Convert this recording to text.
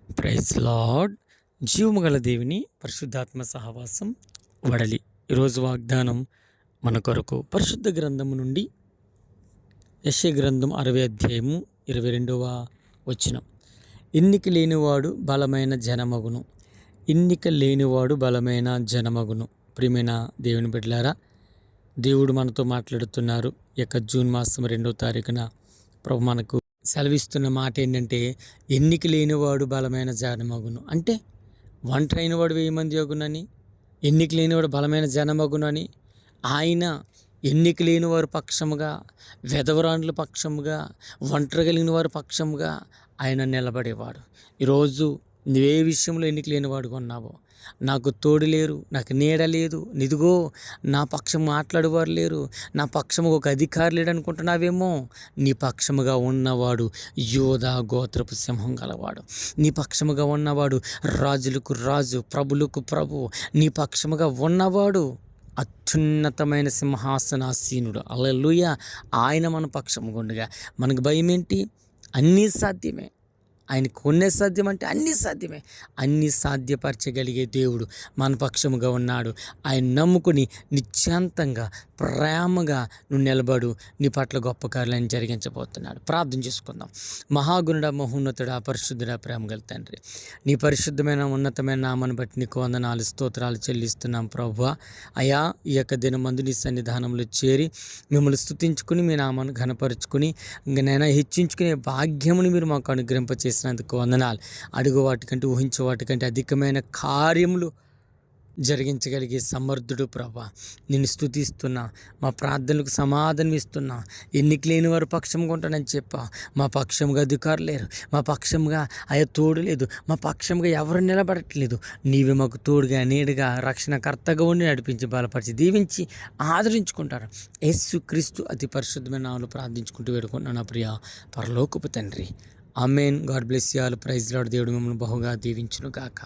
Praise lord. జీవము గల దేవుని పరిశుద్ధాత్మ సహవాసం వడలి. ఈరోజు వాగ్దానం మన కొరకు పరిశుద్ధ గ్రంథము నుండి యెషయా గ్రంథం 60 అధ్యాయము 22వ వచనం. ఎన్నిక లేనివాడు బలమైన జనమగును, ఎన్నిక లేనివాడు బలమైన జనమగును. ప్రియమైన దేవుని బిడ్డలారా, దేవుడు మనతో మాట్లాడుతున్నారు. జూన్ మాసం 2వ తారీఖున ప్రభు మనకు సెలవిస్తున్న మాట ఏంటంటే, ఎన్నిక లేనివాడు బలమైన జనమగును. అంటే ఒంటరైన వాడు 1000 మంది అగునని, ఎన్నిక లేనివాడు బలమైన జనమగునని, ఆయన ఎన్నిక లేని వారి పక్షముగా, వెధవరాండ్ల పక్షముగా, ఒంటరి కలిగిన వారి పక్షముగా ఆయన నిలబడేవాడు. ఈరోజు నువ్వే విషయంలో ఎన్నిక లేనివాడుగా ఉన్నావో, నాకు తోడు లేరు, నాకు నీడ లేదు, నిదుగో నా పక్షం మాట్లాడేవారు లేరు, నా పక్షము ఒక అధికారి లేడు అనుకుంటున్నావేమో. నీ పక్షముగా ఉన్నవాడు యోధా గోత్రపు సింహం గలవాడు. నీ పక్షముగా ఉన్నవాడు రాజులకు రాజు, ప్రభులకు ప్రభు. నీ పక్షముగా ఉన్నవాడు అత్యున్నతమైన సింహాసనాసీనుడు. హల్లెలూయా. ఆయన మన పక్షముగా ఉండగా మనకు భయం ఏంటి? అన్నీ సాధ్యమే. ఆయనకు కొన్నే సాధ్యం అంటే అన్నీ సాధ్యమే. అన్నీ సాధ్యపరచగలిగే దేవుడు మన పక్షముగా ఉన్నాడు. ఆయన నమ్ముకుని నిశ్చాంతంగా ప్రేమగా నువ్వు నిలబడు. నీ పట్ల గొప్ప కార్యాలను జరిగించబోతున్నాడు. ప్రార్థన చేసుకుందాం. మహాగుణుడా, మహోన్నతుడా, పరిశుద్ధుడా, ప్రేమ గల తండ్రి, నీ పరిశుద్ధమైన ఉన్నతమైన నామాన్ని బట్టి నీకు వందనాలు, స్తోత్రాలు చెల్లిస్తున్నాం ప్రభువా. అయా, ఈ యొక్క దినమందు నీ సన్నిధానంలో చేరి మిమ్మల్ని స్తుతించుకుని మీ నామాన్ని ఘనపరుచుకుని నేను హెచ్చించుకునే భాగ్యముని మీరు మాకు అనుగ్రహింపచేసినందుకు వందనాలు. అడుగు వాటికంటే, ఊహించే వాటికంటే అధికమైన కార్యములు జరిగించగలిగే సమర్థుడు ప్రభా. నిన్ను స్తుతిస్తున్నా, మా ప్రార్థనలకు సమాధానం ఇస్తున్నా. ఎన్నిక లేని వారు పక్షంగా ఉంటానని చెప్పా. మా పక్షంగా అధికారులు లేరు, మా పక్షంగా తోడు లేదు, మా పక్షంగా ఎవరు నిలబడట్లేదు. నీవే మాకు తోడుగా, నీడుగా, రక్షణకర్తగా ఉండి నడిపించి, బలపరిచి, దీవించి ఆదరించుకుంటారు. యేసుక్రీస్తు అతి పరిశుద్ధమైన నామములో ప్రార్థించుకుంటూ వేడుకుంటున్నాను ప్రియ పరలోకపు తండ్రి. Amen. God bless you all. Praise Lord. దేవుడు మిమ్మల్ని బహుగా దీవించును గాక.